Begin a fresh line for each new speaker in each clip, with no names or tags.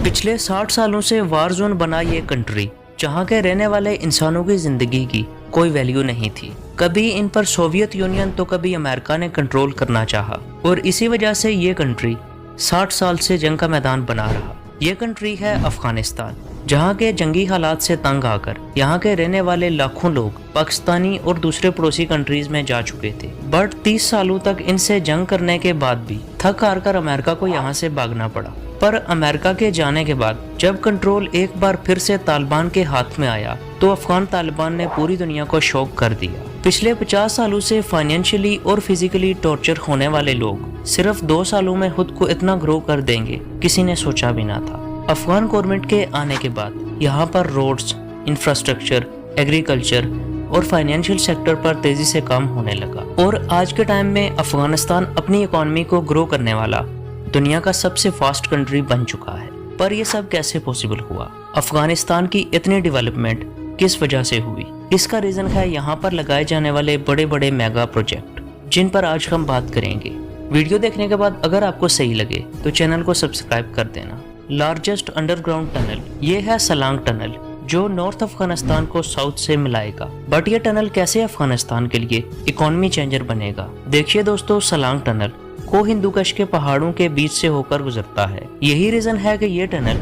पिछले 60 सालों से वार जोन बना ये कंट्री, जहाँ के रहने वाले इंसानों की जिंदगी की कोई वैल्यू नहीं थी। कभी इन पर सोवियत यूनियन तो कभी अमेरिका ने कंट्रोल करना चाहा और इसी वजह से ये कंट्री 60 साल से जंग का मैदान बना रहा। ये कंट्री है अफगानिस्तान, जहाँ के जंगी हालात से तंग आकर यहाँ के रहने वाले लाखों लोग पाकिस्तानी और दूसरे पड़ोसी कंट्रीज में जा चुके थे। बट 30 सालों तक इनसे जंग करने के बाद भी थक हार कर अमेरिका को यहाँ से भागना पड़ा। पर अमेरिका के जाने के बाद जब कंट्रोल एक बार फिर से तालिबान के हाथ में आया तो अफगान तालिबान ने पूरी दुनिया को शॉक कर दिया। पिछले 50 सालों से फाइनेंशियली और फिजिकली टॉर्चर होने वाले लोग सिर्फ 2 सालों में खुद को इतना ग्रो कर देंगे, किसी ने सोचा भी ना था। अफगान गवर्नमेंट के आने के बाद यहाँ पर रोड्स, इंफ्रास्ट्रक्चर, एग्रीकल्चर और फाइनेंशियल सेक्टर पर तेजी से काम होने लगा और आज के टाइम में अफगानिस्तान अपनी इकोनॉमी को ग्रो करने वाला दुनिया का सबसे फास्ट कंट्री बन चुका है। पर यह सब कैसे पॉसिबल हुआ? अफगानिस्तान की इतनी डेवलपमेंट किस वजह से हुई? इसका रीजन है यहाँ पर लगाए जाने वाले बड़े बड़े मेगा प्रोजेक्ट, जिन पर आज हम बात करेंगे। वीडियो देखने के बाद अगर आपको सही लगे तो चैनल को सब्सक्राइब कर देना। लार्जेस्ट अंडरग्राउंड टनल ये है सलांग टनल, जो नॉर्थ अफगानिस्तान को साउथ से मिलाएगा। बट ये टनल कैसे अफगानिस्तान के लिए इकोनॉमी चेंजर बनेगा? देखिए दोस्तों, सलांग टनल को हिंदुकुश के पहाड़ों के बीच से होकर गुजरता है। यही रीजन है कि ये टनल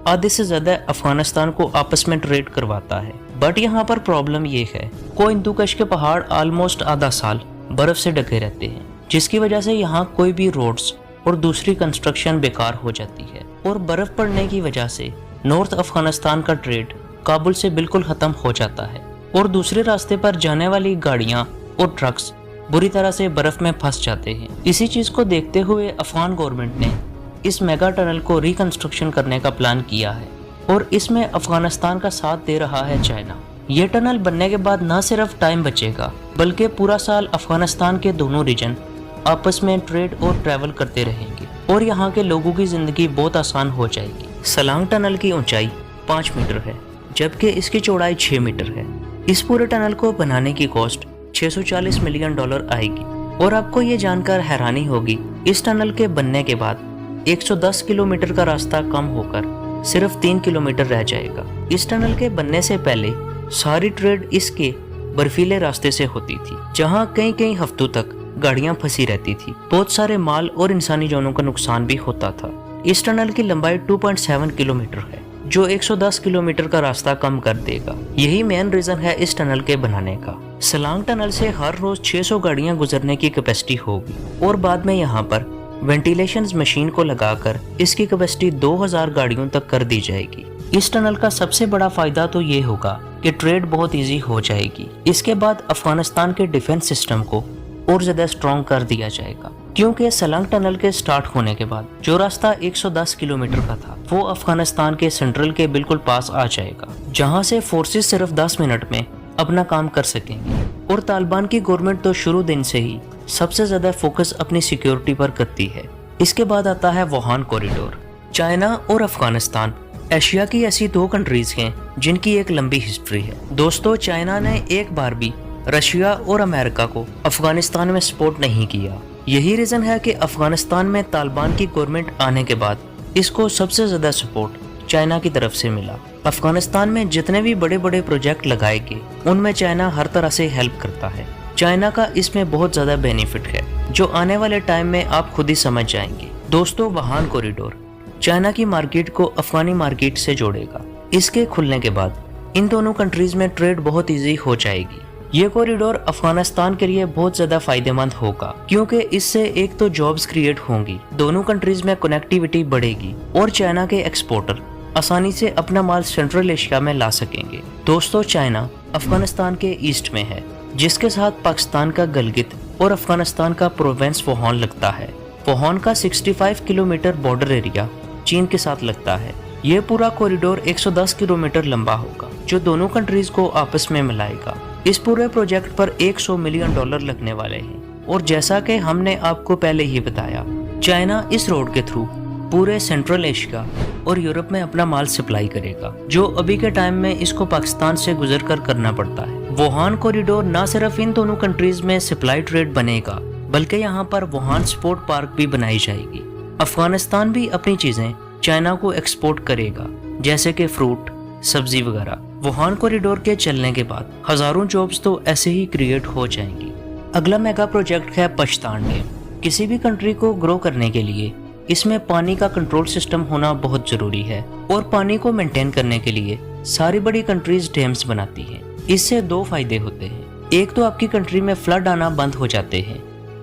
आधे से ज्यादा अफगानिस्तान को आपस में ट्रेड करवाता है। बट यहाँ पर प्रॉब्लम ये है को हिंदुकुश के पहाड़ ऑलमोस्ट आधा साल बर्फ से ढके रहते हैं, जिसकी वजह से यहाँ कोई भी रोड्स और दूसरी कंस्ट्रक्शन बेकार हो जाती है। और बर्फ पड़ने की वजह से नॉर्थ अफगानिस्तान का ट्रेड काबुल से बिल्कुल खत्म हो जाता है और दूसरे रास्ते पर जाने वाली गाड़ियाँ और ट्रक्स बुरी तरह से बर्फ में फंस जाते हैं। इसी चीज को देखते हुए अफगान गवर्नमेंट ने इस मेगा टनल को रिकंस्ट्रक्शन करने का प्लान किया है और इसमें अफगानिस्तान का साथ दे रहा है चाइना। ये टनल बनने के बाद न सिर्फ टाइम बचेगा बल्कि पूरा साल अफगानिस्तान के दोनों रीजन आपस में ट्रेड और ट्रैवल करते रहेंगे और यहाँ के लोगों की जिंदगी बहुत आसान हो जाएगी। सलांग टनल की ऊंचाई 5 मीटर है, जबकि इसकी चौड़ाई 6 मीटर है। इस पूरे टनल को बनाने की कॉस्ट $640 मिलियन आएगी। और आपको ये जानकर हैरानी होगी, इस टनल के बनने के बाद 110 किलोमीटर का रास्ता कम होकर सिर्फ 3 किलोमीटर रह जाएगा। इस टनल के बनने से पहले सारी ट्रेड इसके बर्फीले रास्ते से होती थी, जहाँ कई हफ्तों तक गाड़ियां फंसी रहती थी। बहुत सारे माल और इंसानी जानों का नुकसान भी होता था। इस टनल की लंबाई 2.7 किलोमीटर है, जो 110 किलोमीटर का रास्ता कम कर देगा। यही मेन रीजन है इस टनल के बनाने का। सलांग टनल से हर रोज 600 गाड़ियां गुजरने की कैपेसिटी होगी और बाद में यहाँ पर वेंटिलेशन मशीन को लगाकर इसकी कैपेसिटी 2000 गाड़ियों तक कर दी जाएगी। इस टनल का सबसे बड़ा फायदा तो ये होगा कि ट्रेड बहुत इजी हो जाएगी। इसके बाद अफगानिस्तान के डिफेंस सिस्टम को और ज्यादा स्ट्रॉन्ग कर दिया जाएगा, क्योंकि सलांग टनल के स्टार्ट होने के बाद जो रास्ता 110 किलोमीटर का था वो अफगानिस्तान के सेंट्रल के बिल्कुल पास आ जाएगा, जहां से फोर्सेस सिर्फ 10 मिनट में अपना काम कर सकेंगे। और तालिबान की गवर्नमेंट तो शुरू दिन से ही सबसे ज्यादा फोकस अपनी सिक्योरिटी पर करती है। इसके बाद आता है वुहान कॉरिडोर। चाइना और अफगानिस्तान एशिया की ऐसी 2 कंट्रीज हैं जिनकी एक लंबी हिस्ट्री है। दोस्तों, चाइना ने एक बार भी रशिया और अमेरिका को अफगानिस्तान में सपोर्ट नहीं किया। यही रीजन है कि अफगानिस्तान में तालिबान की गवर्नमेंट आने के बाद इसको सबसे ज्यादा सपोर्ट चाइना की तरफ से मिला। अफगानिस्तान में जितने भी बड़े बड़े प्रोजेक्ट लगाए गए उनमें चाइना हर तरह से हेल्प करता है। चाइना का इसमें बहुत ज्यादा बेनिफिट है, जो आने वाले टाइम में आप खुद ही समझ जाएंगे। दोस्तों, वुहान कॉरिडोर चाइना की मार्केट को अफगानी मार्केट से जोड़ेगा। इसके खुलने के बाद इन दोनों कंट्रीज में ट्रेड बहुत ईजी हो जाएगी। ये कॉरिडोर अफगानिस्तान के लिए बहुत ज्यादा फायदेमंद होगा, क्योंकि इससे एक तो जॉब्स क्रिएट होंगी, दोनों कंट्रीज में कनेक्टिविटी बढ़ेगी और चाइना के एक्सपोर्टर आसानी से अपना माल सेंट्रल एशिया में ला सकेंगे। दोस्तों, चाइना अफगानिस्तान के ईस्ट में है, जिसके साथ पाकिस्तान का गलगित और अफगानिस्तान का प्रोविंस वुहान लगता है। वुहान का 65 किलोमीटर बॉर्डर एरिया चीन के साथ लगता है। ये पूरा कॉरिडोर 110 किलोमीटर लंबा होगा, जो दोनों कंट्रीज को आपस में मिलाएगा। इस पूरे प्रोजेक्ट पर $100 मिलियन लगने वाले हैं और जैसा कि हमने आपको पहले ही बताया, चाइना इस रोड के थ्रू पूरे सेंट्रल एशिया और यूरोप में अपना माल सप्लाई करेगा, जो अभी के टाइम में इसको पाकिस्तान से गुजरकर करना पड़ता है। वुहान कॉरिडोर न सिर्फ इन दोनों कंट्रीज में सप्लाई ट्रेड बनेगा, बल्कि यहाँ पर वुहान स्पोर्ट पार्क भी बनाई जाएगी। अफगानिस्तान भी अपनी चीजें चाइना को एक्सपोर्ट करेगा, जैसे कि फ्रूट, सब्जी वगैरह। वुहान कॉरिडोर के चलने के बाद हजारों जॉब्स तो ऐसे ही क्रिएट हो जाएंगी। अगला मेगा प्रोजेक्ट है पछतान डैम। किसी भी कंट्री को ग्रो करने के लिए इसमें पानी का कंट्रोल सिस्टम होना बहुत जरूरी है, और पानी को मेंटेन करने के लिए सारी बड़ी कंट्रीज डैम्स बनाती हैं। इससे दो फायदे होते हैं। एक तो आपकी कंट्री में फ्लड आना बंद हो जाते हैं,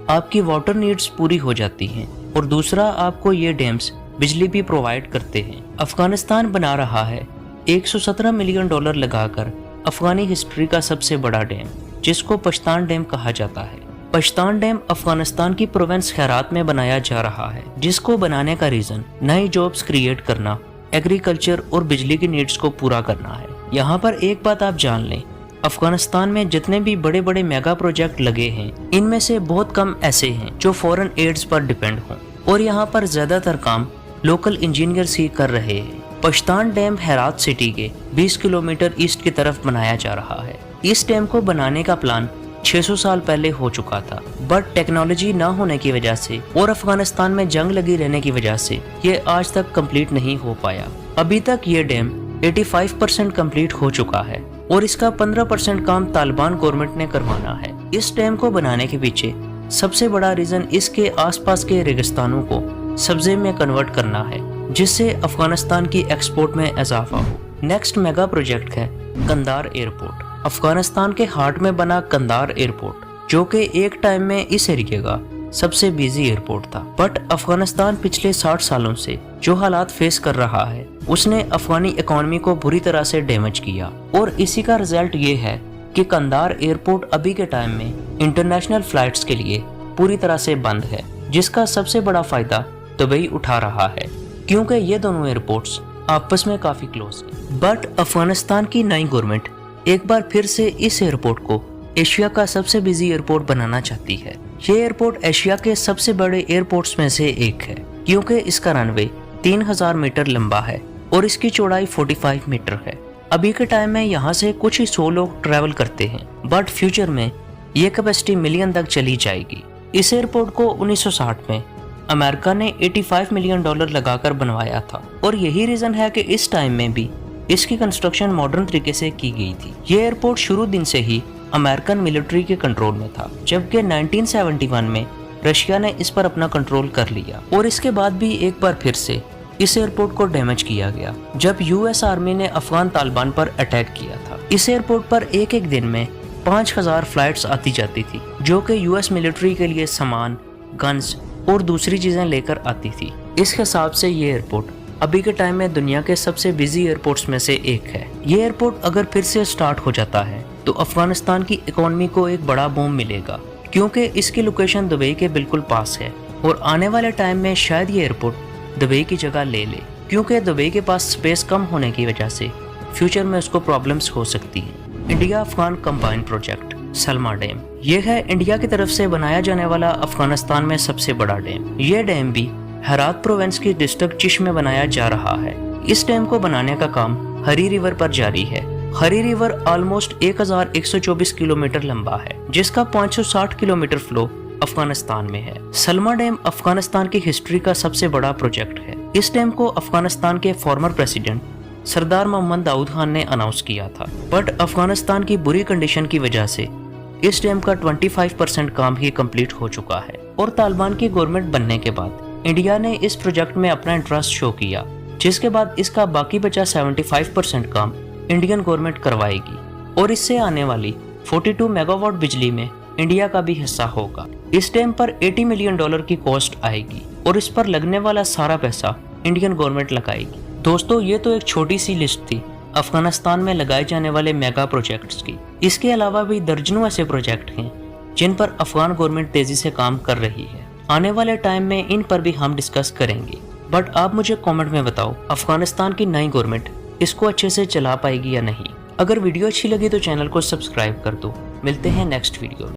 आपकी वाटर नीड्स पूरी हो जाती हैं, और दूसरा आपको ये डैम्स बिजली भी प्रोवाइड करते हैं। अफगानिस्तान बना रहा है $117 मिलियन लगाकर अफगानी हिस्ट्री का सबसे बड़ा डैम, जिसको पछतान डैम कहा जाता है। पछतान डैम अफगानिस्तान की प्रोविंस खैरात में बनाया जा रहा है, जिसको बनाने का रीजन नई जॉब्स क्रिएट करना, एग्रीकल्चर और बिजली की नीड्स को पूरा करना है। यहाँ पर एक बात आप जान लें, अफगानिस्तान में जितने भी बड़े बड़े मेगा प्रोजेक्ट लगे हैं, इनमें से बहुत कम ऐसे हैं जो फॉरेन एड्स पर डिपेंड हों, और यहाँ पर ज्यादातर काम लोकल इंजीनियर्स ही कर रहे हैं। पछतान डैम हेरात सिटी के 20 किलोमीटर ईस्ट की तरफ बनाया जा रहा है। इस डैम को बनाने का प्लान 600 साल पहले हो चुका था, बट टेक्नोलॉजी ना होने की वजह से और अफगानिस्तान में जंग लगी रहने की वजह से ये आज तक कंप्लीट नहीं हो पाया। अभी तक ये डैम 85% कंप्लीट हो चुका है, और इसका 15% काम तालिबान गवर्नमेंट ने करवाना है। इस डैम को बनाने के पीछे सबसे बड़ा रीजन इसके आसपास के रेगिस्तानों को सब्जे में कन्वर्ट करना है, जिससे अफगानिस्तान की एक्सपोर्ट में इजाफा हो। नेक्स्ट मेगा प्रोजेक्ट है कंधार एयरपोर्ट। अफगानिस्तान के हार्ट में बना कंधार एयरपोर्ट, जो कि एक टाइम में इस एरिया का सबसे बिजी एयरपोर्ट था, बट अफगानिस्तान पिछले 60 सालों से जो हालात फेस कर रहा है, उसने अफगानी इकोनॉमी को बुरी तरह से डैमेज किया, और इसी का रिजल्ट ये है कि कंधार एयरपोर्ट अभी के टाइम में इंटरनेशनल फ्लाइट्स के लिए पूरी तरह से बंद है, जिसका सबसे बड़ा फायदा दुबई उठा रहा है, क्योंकि ये दोनों एयरपोर्ट्स आपस में काफी क्लोज हैं। बट अफगानिस्तान की नई गवर्नमेंट एक बार फिर से इस एयरपोर्ट को एशिया का सबसे बिजी एयरपोर्ट बनाना चाहती है। ये एयरपोर्ट एशिया के सबसे बड़े एयरपोर्ट्स में से एक है, क्योंकि इसका रनवे 3000 मीटर लंबा है और इसकी चौड़ाई 45 मीटर है। अभी के टाइम में यहाँ से कुछ ही 100 लोग ट्रैवल करते हैं, बट फ्यूचर में ये कैपेसिटी मिलियन तक चली जाएगी। इस एयरपोर्ट को 1960 में अमेरिका ने $85 मिलियन लगाकर बनवाया था, और यही रीजन है कि इस टाइम में भी इसकी कंस्ट्रक्शन मॉडर्न तरीके से की गई थी। ये एयरपोर्ट शुरू दिन से ही अमेरिकन मिलिट्री के कंट्रोल में था, जबकि 1971 में रशिया ने इस पर अपना कंट्रोल कर लिया, और इसके बाद भी एक बार फिर से इस एयरपोर्ट को डैमेज किया गया जब यूएस आर्मी ने अफगान तालिबान पर अटैक किया था। इस एयरपोर्ट पर एक एक दिन में 5000 फ्लाइट्स आती जाती थी, जो कि यूएस मिलिट्री के लिए सामान, गन्स और दूसरी चीजें लेकर आती थी। इस हिसाब से ये एयरपोर्ट अभी के टाइम में दुनिया के सबसे बिजी एयरपोर्ट्स में से एक है। ये एयरपोर्ट अगर फिर से स्टार्ट हो जाता है तो अफगानिस्तान की इकोनॉमी को एक बड़ा बूम मिलेगा, क्योंकि इसकी लोकेशन दुबई के बिल्कुल पास है, और आने वाले टाइम में शायद ये एयरपोर्ट दुबई की जगह ले ले, क्योंकि दुबई के पास स्पेस कम होने की वजह से फ्यूचर में उसको प्रॉब्लम्स हो सकती हैं। India Afghan combined project Salma dam, ये है इंडिया की तरफ से बनाया जाने वाला अफगानिस्तान में सबसे बड़ा डैम। ये डैम भी हेरात प्रोविंस की डिस्ट्रिक्ट चिश में बनाया जा रहा है। इस डैम को बनाने का काम हरी रिवर पर जारी है। हरी रिवर ऑलमोस्ट 1124 किलोमीटर लंबा है, जिसका 560 किलोमीटर फ्लो अफगानिस्तान में है। सलमा डैम अफगानिस्तान की हिस्ट्री का सबसे बड़ा प्रोजेक्ट है। इस डैम को अफगानिस्तान के फॉर्मर प्रेसिडेंट सरदार मोहम्मद दाऊद खान ने अनाउंस किया था, बट अफगानिस्तान की बुरी कंडीशन की वजह से इस डैम का 25% काम ही कंप्लीट हो चुका है, और तालिबान की गवर्नमेंट बनने के बाद इंडिया ने इस प्रोजेक्ट में अपना इंटरेस्ट शो किया, जिसके बाद इसका बाकी बचा 75% काम इंडियन गवर्नमेंट करवाएगी, और इससे आने वाली 42 मेगावाट बिजली में इंडिया का भी हिस्सा होगा। इस डैम पर $80 मिलियन की कॉस्ट आएगी, और इस पर लगने वाला सारा पैसा इंडियन गवर्नमेंट लगाएगी। दोस्तों, ये तो एक छोटी सी लिस्ट थी अफगानिस्तान में लगाए जाने वाले मेगा प्रोजेक्ट्स की। इसके अलावा भी दर्जनों ऐसे प्रोजेक्ट हैं जिन पर अफगान गवर्नमेंट तेजी से काम कर रही है। आने वाले टाइम में इन पर भी हम डिस्कस करेंगे, बट आप मुझे कमेंट में बताओ अफगानिस्तान की नई गवर्नमेंट इसको अच्छे से चला पाएगी या नहीं। अगर वीडियो अच्छी लगी तो चैनल को सब्सक्राइब कर दो। मिलते हैं नेक्स्ट वीडियो में।